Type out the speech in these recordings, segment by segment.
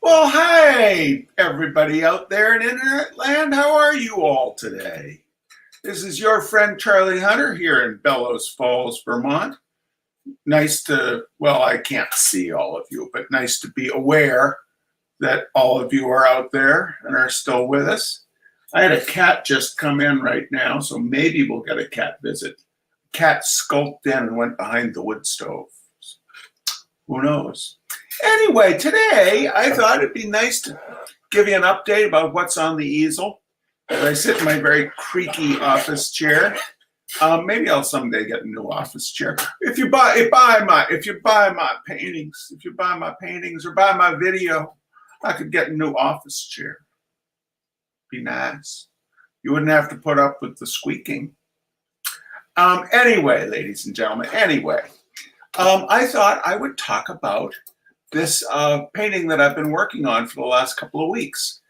Well, hi, everybody out there in internet land. How are you all today? This is your friend Charlie Hunter here in Bellows Falls, Vermont. Nice to, well, I can't see all of you, but nice to be aware that all of you are out there and are still with us. I had a cat just come in right now, so maybe we'll get a cat visit. Cat skulked in and went behind the wood stove. Who knows? Anyway, today I thought it'd be nice to give you an update about what's on the easel. I sit in my very creaky office chair. Maybe I'll someday get a new office chair. If you buy my paintings or buy my video, I could get a new office chair. Be nice. You wouldn't have to put up with the squeaking. Anyway, ladies and gentlemen, I thought I would talk about this painting that I've been working on for the last couple of weeks.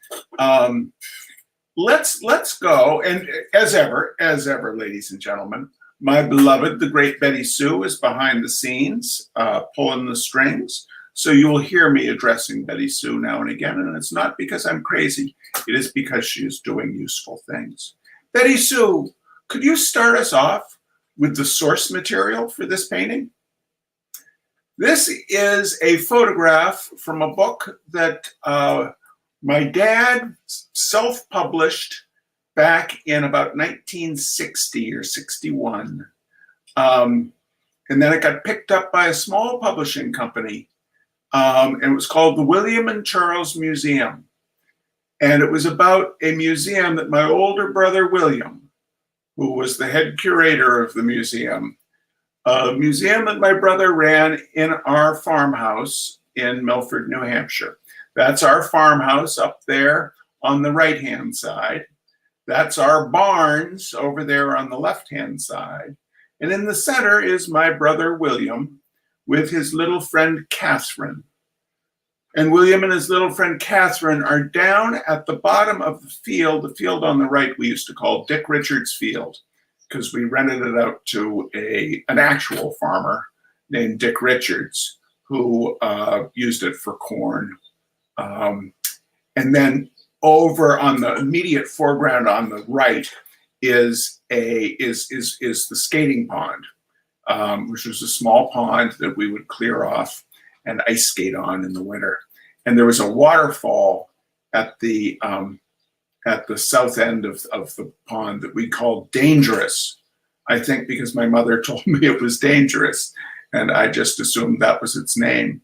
Let's go, and as ever, ladies and gentlemen, my beloved, the great Betty Sue, is behind the scenes, pulling the strings. So you'll hear me addressing Betty Sue now and again, and it's not because I'm crazy. It is because she is doing useful things. Betty Sue, could you start us off with the source material for this painting? This is a photograph from a book that my dad self-published back in about 1960 or 61. And then it got picked up by a small publishing company. And it was called the William and Charles Museum. And it was about a museum that my older brother, William, who was the head curator of the museum, a museum that my brother ran in our farmhouse in Milford, New Hampshire. That's our farmhouse up there on the right-hand side. That's our barns over there on the left-hand side. And in the center is my brother, William, with his little friend, Catherine. And William and his little friend, Catherine, are down at the bottom of the field on the right we used to call Dick Richards Field, because we rented it out to an actual farmer named Dick Richards, who used it for corn. And then over on the immediate foreground on the right is the skating pond, which was a small pond that we would clear off and ice skate on in the winter. And there was a waterfall at the south end of the pond that we called Dangerous, I think because my mother told me it was dangerous, and I just assumed that was its name.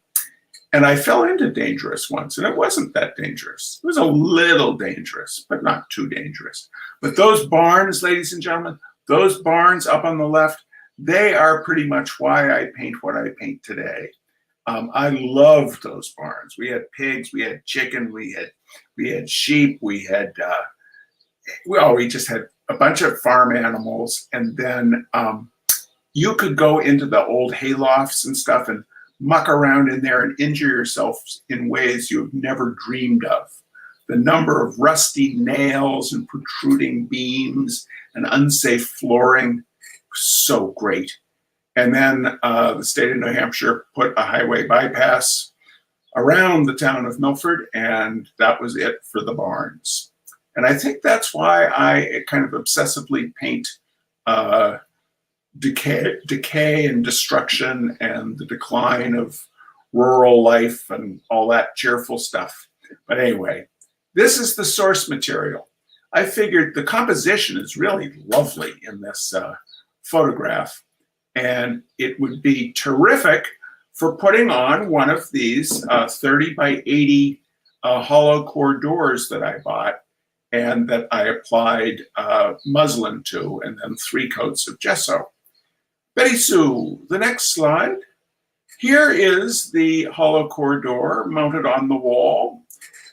And I fell into Dangerous once, and it wasn't that dangerous. It was a little dangerous, but not too dangerous. But those barns, ladies and gentlemen, those barns up on the left, they are pretty much why I paint what I paint today. I loved those barns. We had pigs, we had chicken, we had sheep, we just had a bunch of farm animals. And then you could go into the old haylofts and stuff and muck around in there and injure yourself in ways you've never dreamed of. The number of rusty nails and protruding beams and unsafe flooring was so great. And then the state of New Hampshire put a highway bypass around the town of Milford, and that was it for the barns. And I think that's why I kind of obsessively paint decay and destruction and the decline of rural life and all that cheerful stuff. But anyway, this is the source material. I figured the composition is really lovely in this photograph, and it would be terrific for putting on one of these 30 by 80 hollow core doors that I bought and that I applied muslin to, and then 3 coats of gesso. Betty Sue, the next slide. Here is the hollow core door mounted on the wall.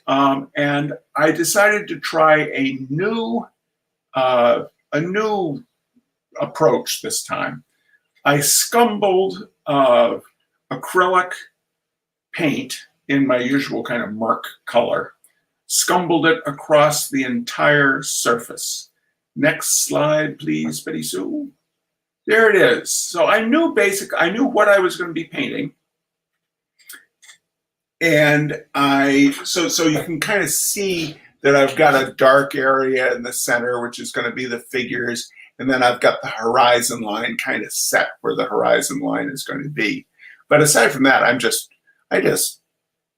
And I decided to try a new approach this time. I scumbled acrylic paint in my usual kind of murk color, scumbled it across the entire surface. Next slide, please, Betty Sue. There it is. So I knew what I was going to be painting. And so you can kind of see that I've got a dark area in the center, which is going to be the figures. And then I've got the horizon line kind of set where the horizon line is going to be. But aside from that, I just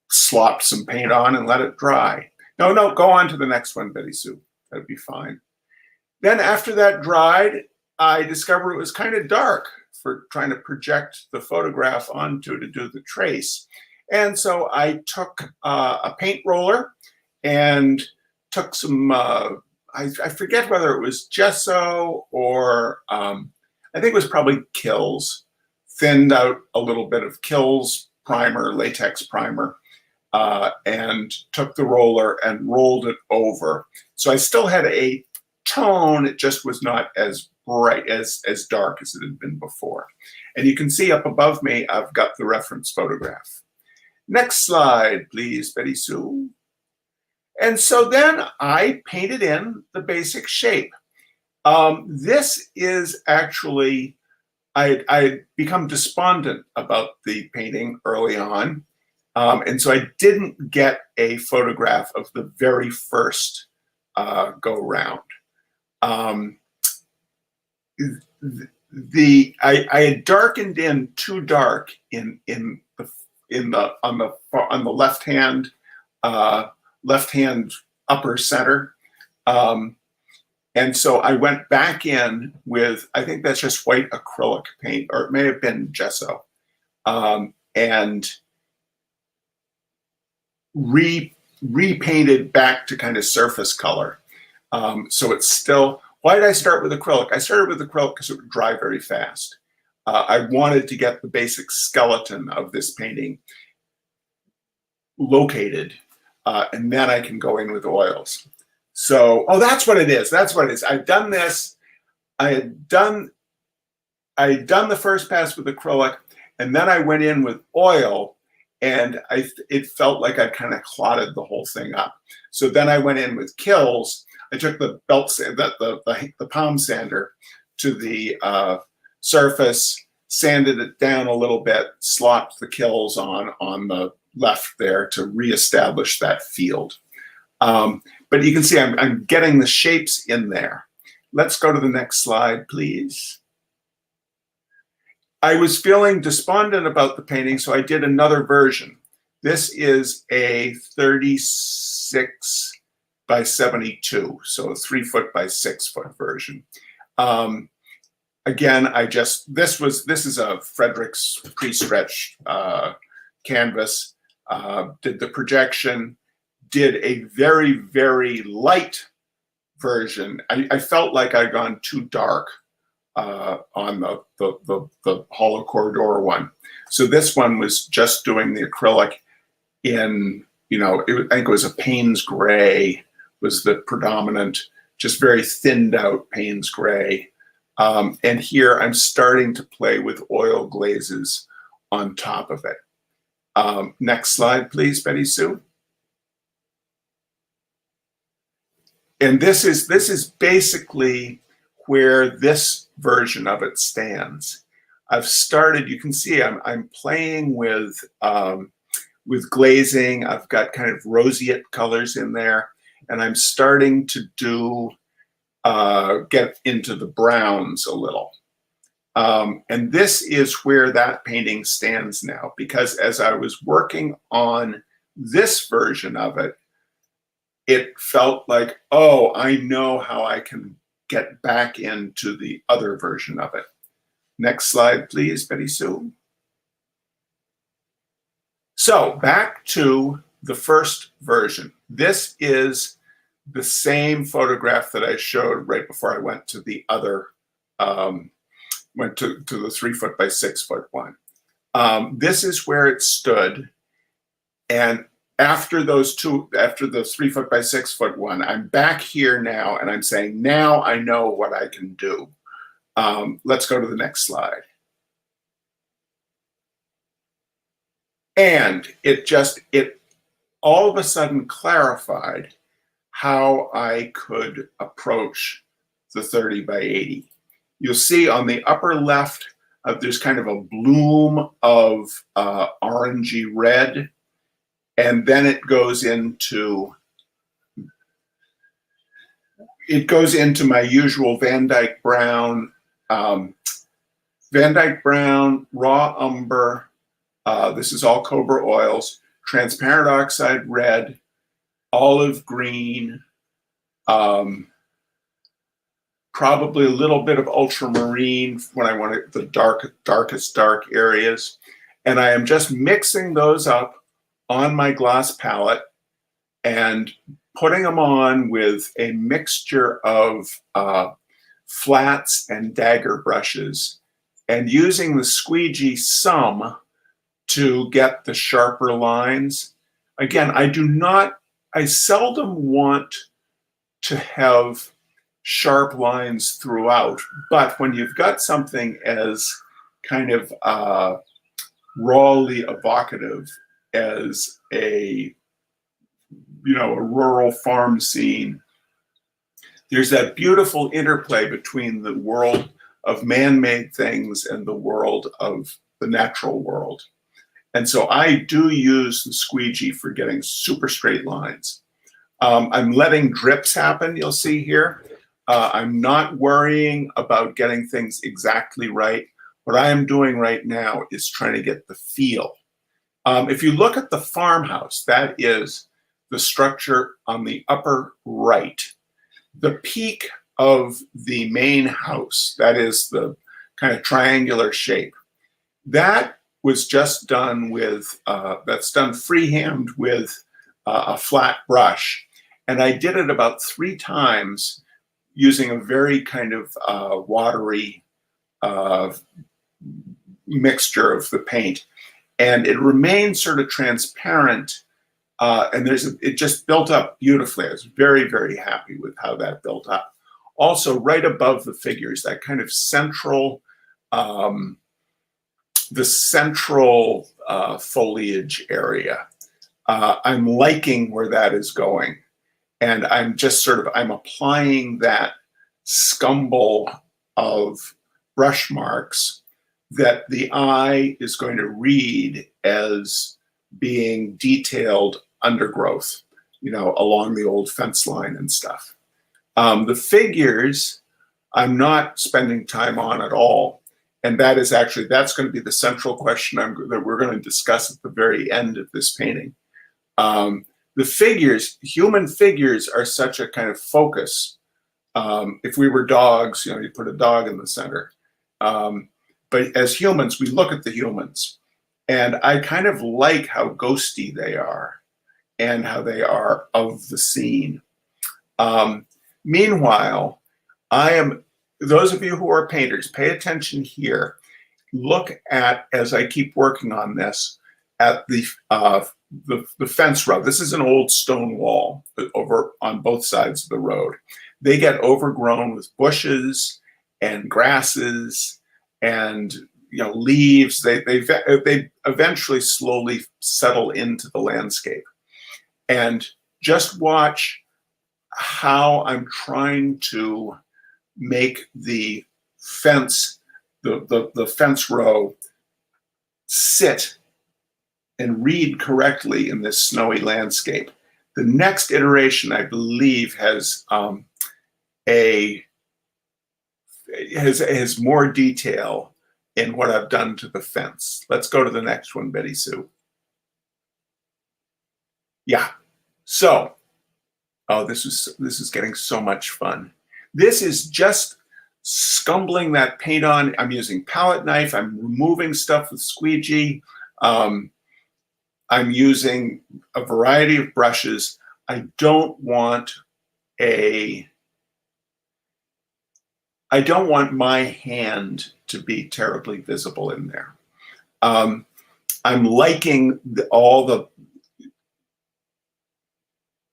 slopped some paint on and let it dry. No, go on to the next one, Betty Sue. That'd be fine. Then after that dried, I discovered it was kind of dark for trying to project the photograph onto to do the trace. And so I took a paint roller and took some, I forget whether it was gesso or I think it was probably Kills, thinned out a little bit of Kills primer, latex primer, and took the roller and rolled it over. So I still had a tone, it just was not as bright, as dark as it had been before. And you can see up above me, I've got the reference photograph. Next slide, please, Betty Sue. And so then I painted in the basic shape. This is actually, I had become despondent about the painting early on. And so I didn't get a photograph of the very first go round. I had darkened in too dark on the left hand upper center, and so I went back in with, I think that's just white acrylic paint, or it may have been gesso, and repainted back to kind of surface color. So it's still, why did I start with acrylic? I started with acrylic because it would dry very fast. I wanted to get the basic skeleton of this painting located, and then I can go in with oils. So, oh, that's what it is. That's what it is. I've done this. I had done the first pass with acrylic, and then I went in with oil, and it felt like I kind of clotted the whole thing up. So then I went in with Kills. I took the the palm sander to the surface, sanded it down a little bit, slopped the Kills on the left there to reestablish that field. But you can see I'm getting the shapes in there. Let's go to the next slide, please. I was feeling despondent about the painting, so I did another version. This is a 36 by 72, so a 3 foot by 6 foot version. Again, this is a Frederick's pre-stretched canvas. Did the projection, did a very, very light version. I felt like I'd gone too dark on the hollow corridor one. So this one was just doing the acrylic in, I think it was a Payne's gray was the predominant, just very thinned out Payne's gray. And here I'm starting to play with oil glazes on top of it. Next slide, please, Betty Sue. And this is basically where this version of it stands. I've started, you can see I'm playing with glazing. I've got kind of roseate colors in there, and I'm starting to do, get into the browns a little. And this is where that painting stands now, because as I was working on this version of it, it felt like, oh, I know how I can get back into the other version of it. Next slide, please, Betty Sue. So back to the first version. This is the same photograph that I showed right before I went to the other, went to the 3 foot by 6 foot one. This is where it stood. And after the 3 foot by 6 foot one, I'm back here now, and I'm saying, now I know what I can do. Let's go to the next slide. And it all of a sudden clarified how I could approach the 30 by 80. You'll see on the upper left, there's kind of a bloom of orangey red. And then it goes into my usual Van Dyke Brown, raw umber. This is all cobra oils, transparent oxide red, olive green, probably a little bit of ultramarine when I want it, the darkest dark areas. And I am just mixing those up on my glass palette and putting them on with a mixture of flats and dagger brushes and using the squeegee some to get the sharper lines. Again, I seldom want to have sharp lines throughout, but when you've got something as kind of rawly evocative as a rural farm scene, there's that beautiful interplay between the world of man-made things and the world of the natural world. And so I do use the squeegee for getting super straight lines. I'm letting drips happen, you'll see here. I'm not worrying about getting things exactly right. What I am doing right now is trying to get the feel. If you look at the farmhouse, that is the structure on the upper right. The peak of the main house, that is the kind of triangular shape, that was just done with, that's done freehand with a flat brush. And I did it about 3 times using a very kind of watery mixture of the paint. And it remained sort of transparent. And it just built up beautifully. I was very, very happy with how that built up. Also, right above the figures, that kind of central, foliage area. I'm liking where that is going. And I'm applying that scumble of brush marks that the eye is going to read as being detailed undergrowth, along the old fence line and stuff. The figures, I'm not spending time on at all. And that's going to be the central question that we're going to discuss at the very end of this painting. The figures, human figures, are such a kind of focus. If we were dogs, you put a dog in the center. But as humans, we look at the humans. And I kind of like how ghosty they are and how they are of the scene. Meanwhile, those of you who are painters, pay attention here. Look at, as I keep working on this, at the fence row. This is an old stone wall over on both sides of the road. They get overgrown with bushes and grasses and leaves. They eventually slowly settle into the landscape. And just watch how I'm trying to make the fence, the fence row, sit and read correctly in this snowy landscape. The next iteration, I believe, has more detail in what I've done to the fence. Let's go to the next one, Betty Sue. Yeah. So, this is getting so much fun. This is just scumbling that paint on. I'm using palette knife. I'm removing stuff with squeegee. I'm using a variety of brushes. I don't want my hand to be terribly visible in there. I'm liking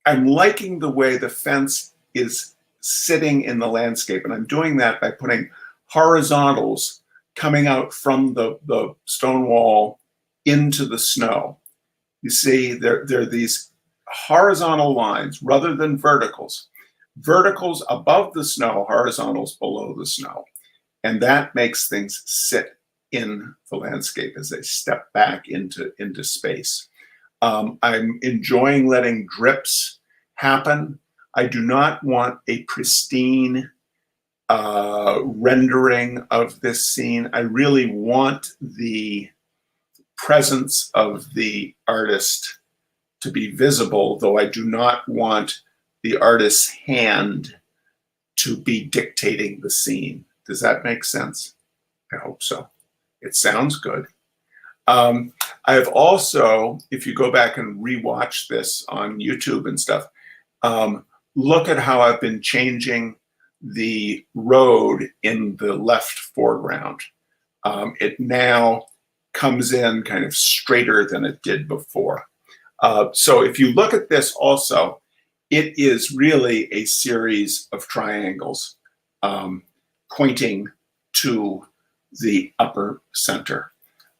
I'm liking the way the fence is sitting in the landscape, and I'm doing that by putting horizontals coming out from the stone wall into the snow. You see, there are these horizontal lines rather than verticals. Verticals above the snow, horizontals below the snow. And that makes things sit in the landscape as they step back into space. I'm enjoying letting drips happen. I do not want a pristine rendering of this scene. I really want the presence of the artist to be visible, though I do not want the artist's hand to be dictating the scene. Does that make sense? I hope so. It sounds good. I've also, if you go back and rewatch this on YouTube and stuff, look at how I've been changing the road in the left foreground. It now comes in kind of straighter than it did before. So if you look at this also, it is really a series of triangles pointing to the upper center.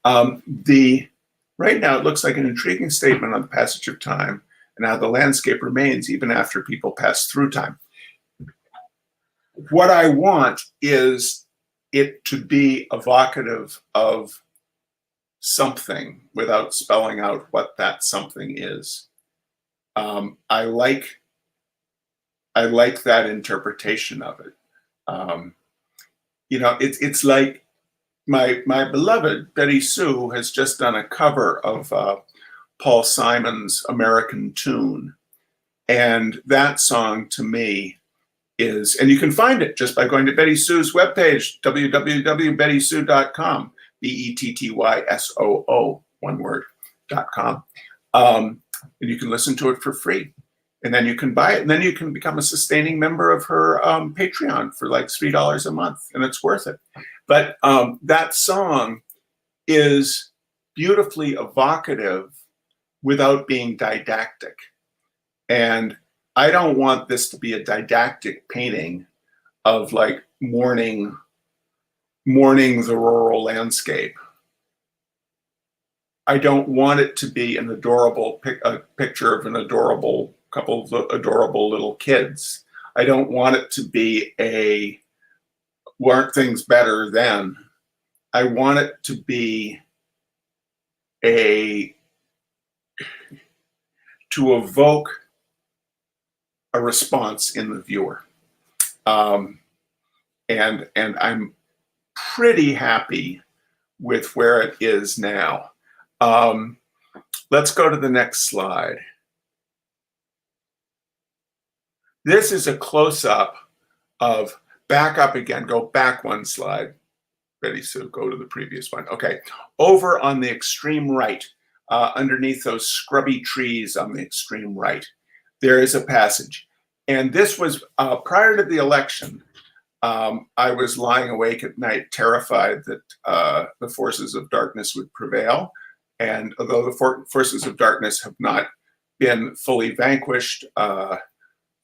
Right now, it looks like an intriguing statement on the passage of time and how the landscape remains even after people pass through time. What I want is it to be evocative of something without spelling out what that something is. I like that interpretation of it. You know, it's like my beloved Betty Sue has just done a cover of Paul Simon's American Tune. And that song to me is, and you can find it just by going to Betty Sue's webpage, www.bettysue.com, BETTYSOO, one word, .com. And you can listen to it for free. And then you can buy it, and then you can become a sustaining member of her Patreon for like $3 a month, and it's worth it. But that song is beautifully evocative without being didactic. And I don't want this to be a didactic painting of like mourning the rural landscape. I don't want it to be an adorable picture of an adorable couple of adorable little kids. I don't want it to be a weren't things better then. I want it to be to evoke a response in the viewer. And I'm pretty happy with where it is now. Let's go to the next slide. This is a close-up of, back up again, go back one slide. Betty Sue, go to the previous one. Okay, over on the extreme right, underneath those scrubby trees on the extreme right, there is a passage. And this was prior to the election. I was lying awake at night, terrified that the forces of darkness would prevail. And although the forces of darkness have not been fully vanquished,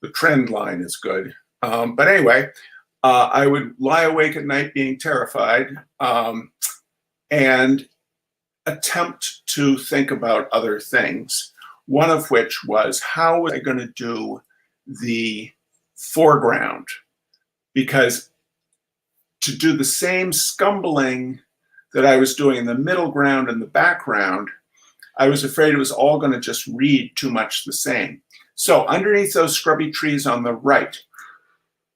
the trend line is good. But anyway, I would lie awake at night being terrified and attempt to think about other things. One of which was, how was I going to do the foreground? Because to do the same scumbling that I was doing in the middle ground and the background, I was afraid it was all going to just read too much the same. So underneath those scrubby trees on the right,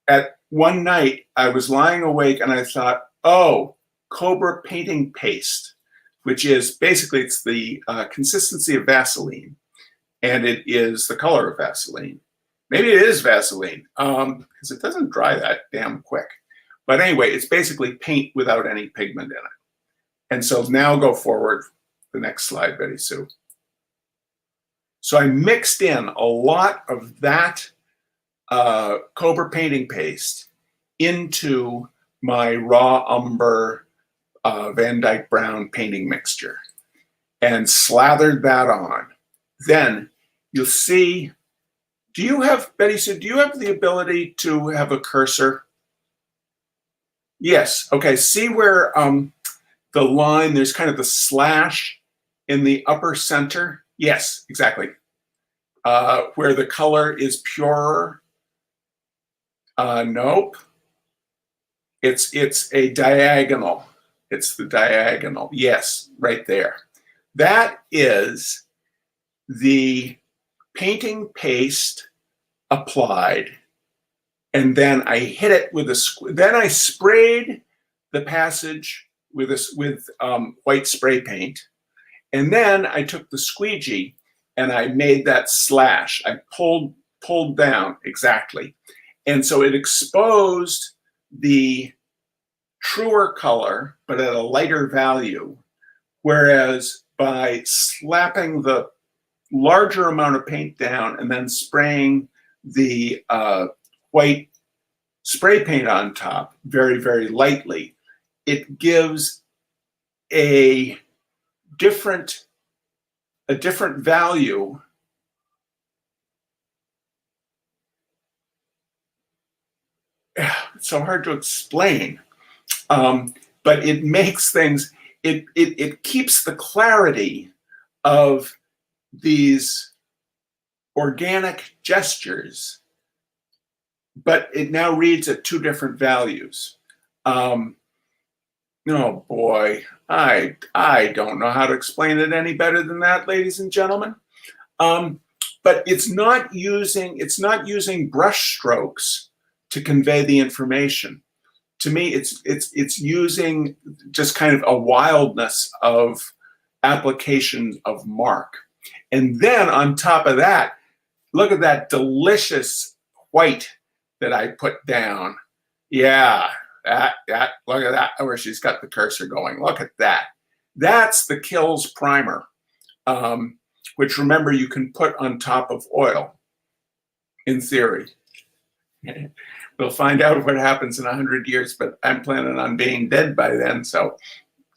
at one night I was lying awake and I thought, oh, Cobra painting paste, which is basically, it's the consistency of Vaseline, and it is the color of Vaseline. Maybe it is Vaseline, because it doesn't dry that damn quick. But anyway, it's basically paint without any pigment in it. And so now go forward, the next slide, Betty Sue. So I mixed in a lot of that Cobra painting paste into my raw umber Van Dyke Brown painting mixture and slathered that on. Then you'll see, do you have, Betty Sue, do you have the ability to have a cursor? Yes, okay, see where the line, there's kind of the slash in the upper center? Yes, exactly. Where the color is purer. Nope. It's a diagonal. It's the diagonal. Yes, right there. That is the painting paste applied, and then I hit it with then I sprayed the passage with white spray paint, and then I took the squeegee and I made that slash. I pulled down exactly, and so it exposed the truer color, but at a lighter value. Whereas by slapping the larger amount of paint down and then spraying the white spray paint on top very, very lightly, it gives a different value. It's so hard to explain, but it makes things, it keeps the clarity of these organic gestures, but it now reads at two different values. Oh boy, I don't know how to explain it any better than that, ladies and gentlemen. But it's not using brush strokes to convey the information. To me, it's using just kind of a wildness of application of mark. And then on top of that, look at that delicious white that I put down. Yeah, that look at that, where she's got the cursor going. Look at that. That's the Kills primer, which, remember, you can put on top of oil, in theory. We'll find out what happens in 100 years, but I'm planning on being dead by then, so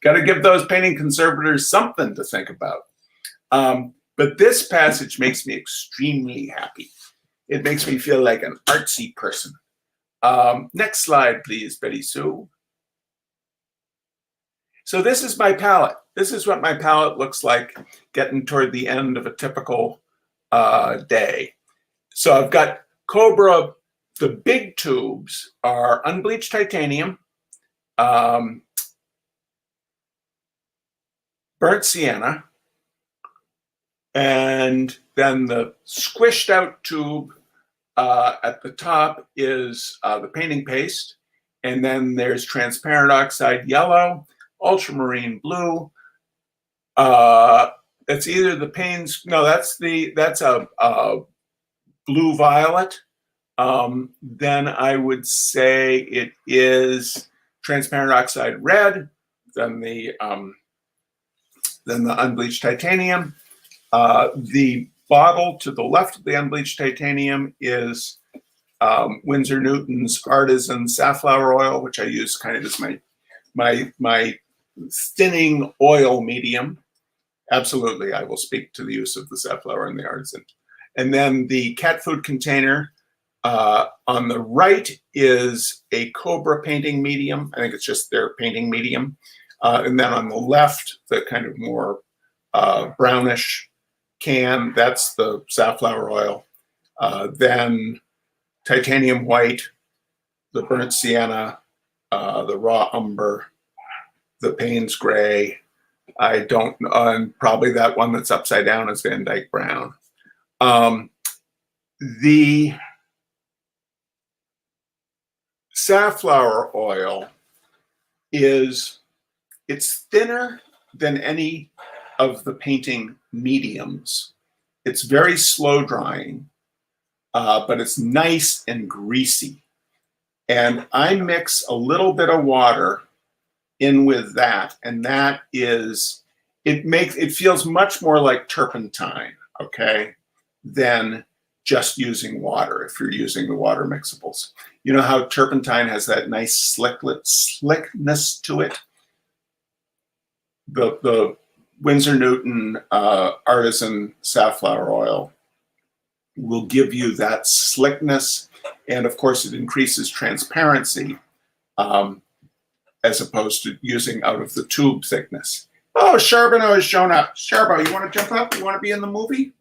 got to give those painting conservators something to think about. But this passage makes me extremely happy. It makes me feel like an artsy person. Next slide, please, Betty Sue. So this is my palette. This is what my palette looks like getting toward the end of a typical day. So I've got Cobra. The big tubes are unbleached titanium, burnt sienna, and then the squished out tube at the top is the painting paste, and then there's transparent oxide yellow, ultramarine blue. It's either the Payne's, no, that's a blue violet. Then I would say it is transparent oxide red, then the unbleached titanium. The bottle to the left of the unbleached titanium is Winsor Newton's Artisan Safflower Oil, which I use kind of as my thinning oil medium. Absolutely, I will speak to the use of the Safflower and the Artisan. And then the cat food container on the right is a Cobra painting medium. I think it's just their painting medium. And then on the left, the kind of more brownish can, that's the safflower oil. Then titanium white, the burnt sienna, the raw umber, the Payne's gray. I don't know, and probably that one that's upside down is Van Dyke brown. The safflower oil it's thinner than any of the painting mediums. It's very slow drying, but it's nice and greasy. And I mix a little bit of water in with that, and that is, it feels much more like turpentine, okay, than just using water if you're using the water mixables. You know how turpentine has that nice slickness to it? The Winsor Newton Artisan Safflower Oil will give you that slickness, and of course it increases transparency as opposed to using out of the tube thickness. Oh, Charbonneau has shown up. Charbonneau, you want to jump up? You want to be in the movie?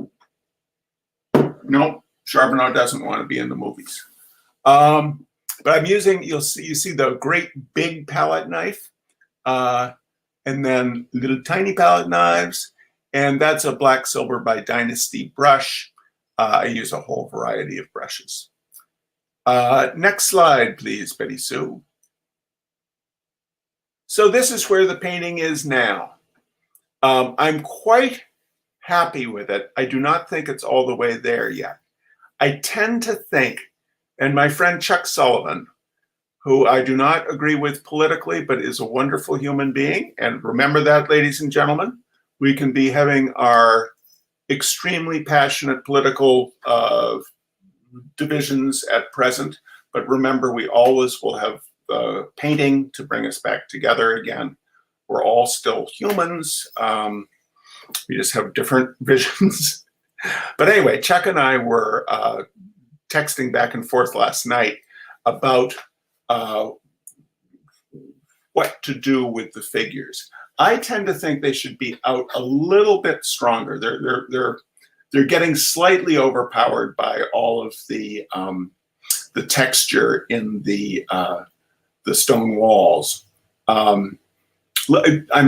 No, Charbonneau doesn't want to be in the movies. But I'm using, you see the great big palette knife, and then little tiny palette knives, And that's a black silver by Dynasty brush. I use a whole variety of brushes. Next slide, please, Betty Sue. So this is where the painting is now. I'm quite happy with it. I do not think it's all the way there yet. I tend to think, and my friend Chuck Sullivan, who I do not agree with politically, but is a wonderful human being, and remember that, ladies and gentlemen, we can be having our extremely passionate political divisions at present, but remember, we always will have painting to bring us back together again. We're all still humans. We just have different visions. But anyway, Chuck and I were texting back and forth last night about what to do with the figures. I tend to think they should be out a little bit stronger. They're getting slightly overpowered by all of the texture in the stone walls. I'm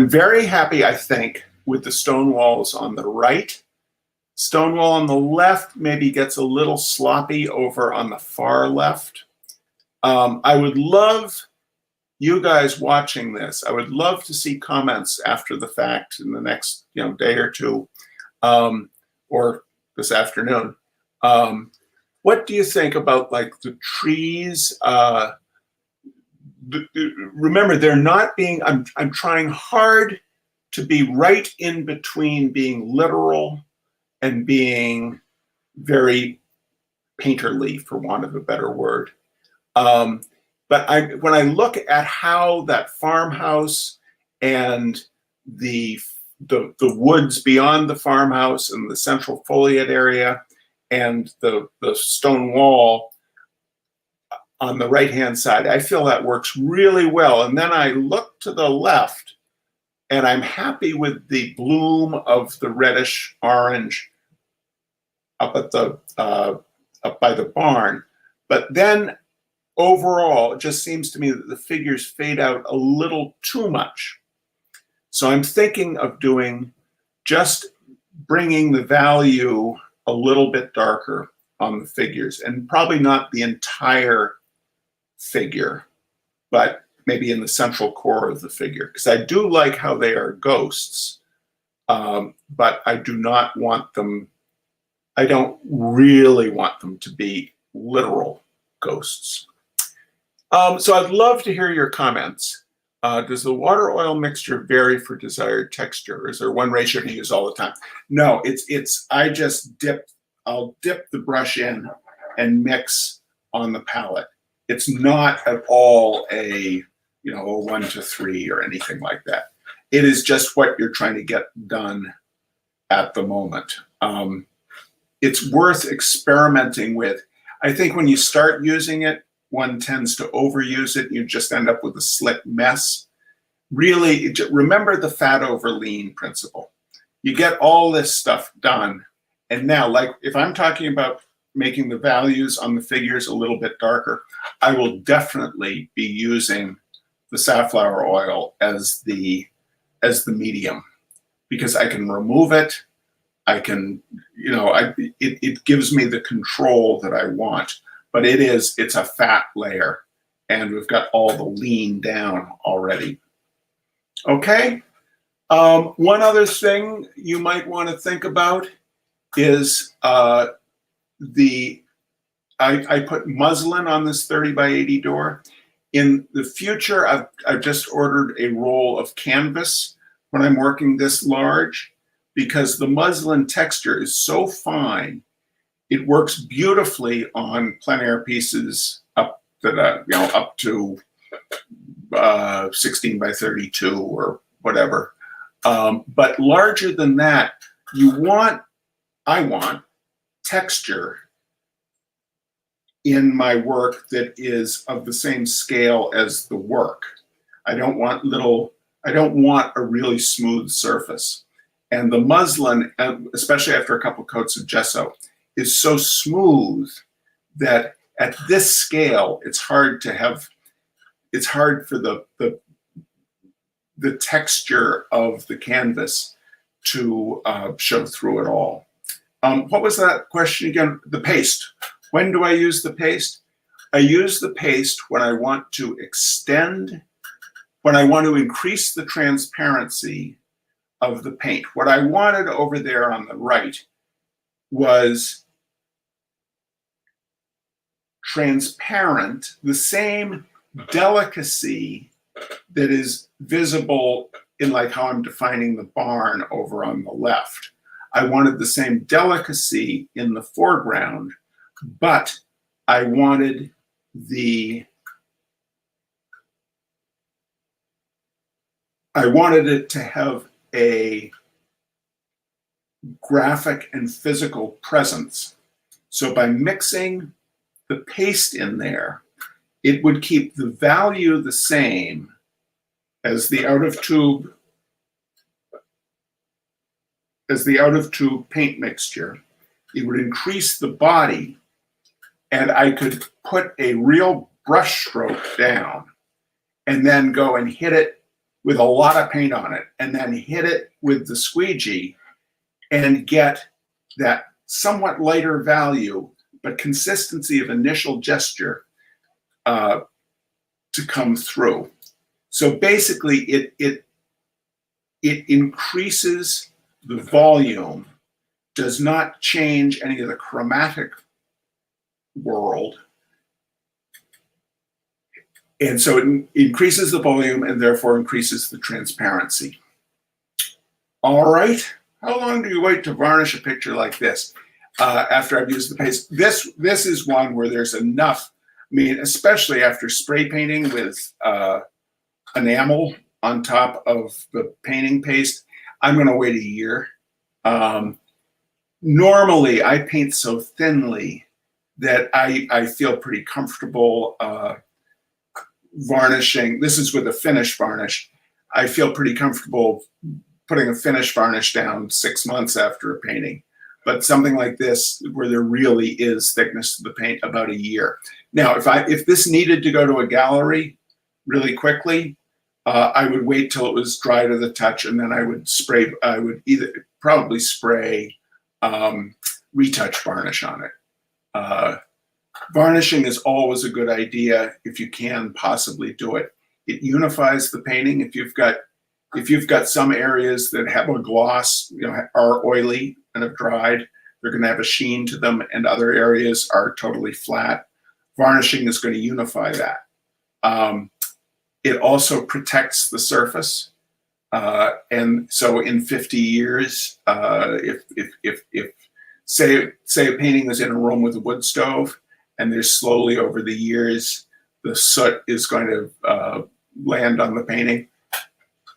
very happy, I think, with the stone walls on the right. Stone wall on the left maybe gets a little sloppy over on the far left. I would love you guys watching this. I would love to see comments after the fact in the next day or two, or this afternoon. What do you think about like the trees? Remember, they're not being, I'm trying hard to be right in between being literal and being very painterly, for want of a better word. But when I look at how that farmhouse and the woods beyond the farmhouse and the central foliate area and the stone wall on the right-hand side, I feel that works really well. And then I look to the left, and I'm happy with the bloom of the reddish orange up at the up by the barn. But then overall, it just seems to me that the figures fade out a little too much. So I'm thinking of doing just bringing the value a little bit darker on the figures, and probably not the entire figure, but maybe in the central core of the figure, because I do like how they are ghosts, but I do not want them, I don't really want them to be literal ghosts. So I'd love to hear your comments. Does the water oil mixture vary for desired texture? Or is there one ratio to use all the time? No, I just I'll dip the brush in and mix on the palette. It's not at all a 1-to-3 or anything like that. It is just what you're trying to get done at the moment. It's worth experimenting with. I think when you start using it, one tends to overuse it. You just end up with a slick mess. Really, remember the fat over lean principle. You get all this stuff done. And now, like if I'm talking about making the values on the figures a little bit darker, I will definitely be using the safflower oil as the medium, because I can remove it. I can, it gives me the control that I want. But it's a fat layer, and we've got all the lean down already. Okay. One other thing you might want to think about is I put muslin on this 30 by 80 door. In the future, I've just ordered a roll of canvas when I'm working this large, because the muslin texture is so fine. It works beautifully on plein air pieces up to 16 by 32 or whatever. But larger than that, I want texture in my work that is of the same scale as the work. I don't want a really smooth surface. And the muslin, especially after a couple coats of gesso, is so smooth that at this scale, it's hard for the texture of the canvas to show through it all. What was that question again? The paste. When do I use the paste? I use the paste when I want to extend, when I want to increase the transparency of the paint. What I wanted over there on the right was transparent, the same delicacy that is visible in like how I'm defining the barn over on the left. I wanted the same delicacy in the foreground, but I wanted it to have a graphic and physical presence. So by mixing the paste in there, it would keep the value the same as the out of tube paint mixture. It would increase the body, and I could put a real brush stroke down and then go and hit it with a lot of paint on it, and then hit it with the squeegee and get that somewhat lighter value, but consistency of initial gesture to come through. So basically it increases the volume, does not change any of the chromatic world. And so it increases the volume and therefore increases the transparency. All right, how long do you wait to varnish a picture like this after I've used the paste? This is one where there's enough, I mean, especially after spray painting with enamel on top of the painting paste, I'm gonna wait a year. Normally I paint so thinly that I feel pretty comfortable varnishing. This is with a finish varnish. I feel pretty comfortable putting a finish varnish down 6 months after a painting. But something like this, where there really is thickness to the paint, about a year. Now, if this needed to go to a gallery really quickly, I would wait till it was dry to the touch, and then I would spray. I would probably spray retouch varnish on it. Varnishing is always a good idea if you can possibly do it. It unifies the painting. If you've got some areas that have a gloss, are oily and have dried, they're going to have a sheen to them, and other areas are totally flat. Varnishing is going to unify that. It also protects the surface, and so in 50 years, if say a painting is in a room with a wood stove, and there's slowly over the years the soot is going to land on the painting,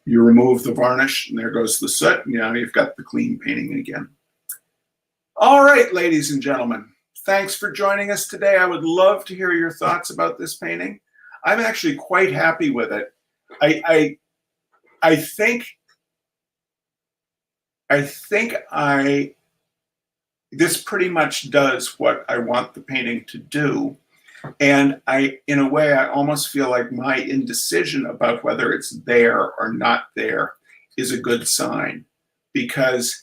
you remove the varnish, and there goes the soot, and you've got the clean painting again. All right, ladies and gentlemen, thanks for joining us today. I would love to hear your thoughts about this painting. I'm actually quite happy with it. I think this pretty much does what I want the painting to do. And in a way, I almost feel like my indecision about whether it's there or not there is a good sign, because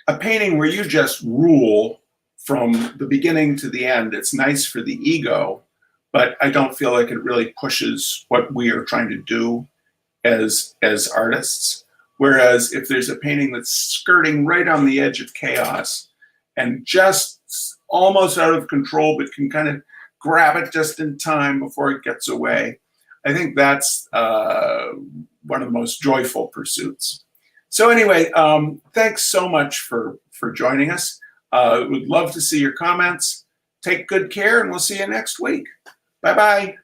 a painting where you just rule from the beginning to the end, it's nice for the ego, but I don't feel like it really pushes what we are trying to do as artists. Whereas if there's a painting that's skirting right on the edge of chaos and just almost out of control, but can kind of grab it just in time before it gets away, I think that's one of the most joyful pursuits. So anyway, thanks so much for joining us. Would love to see your comments. Take good care, and we'll see you next week. Bye-bye.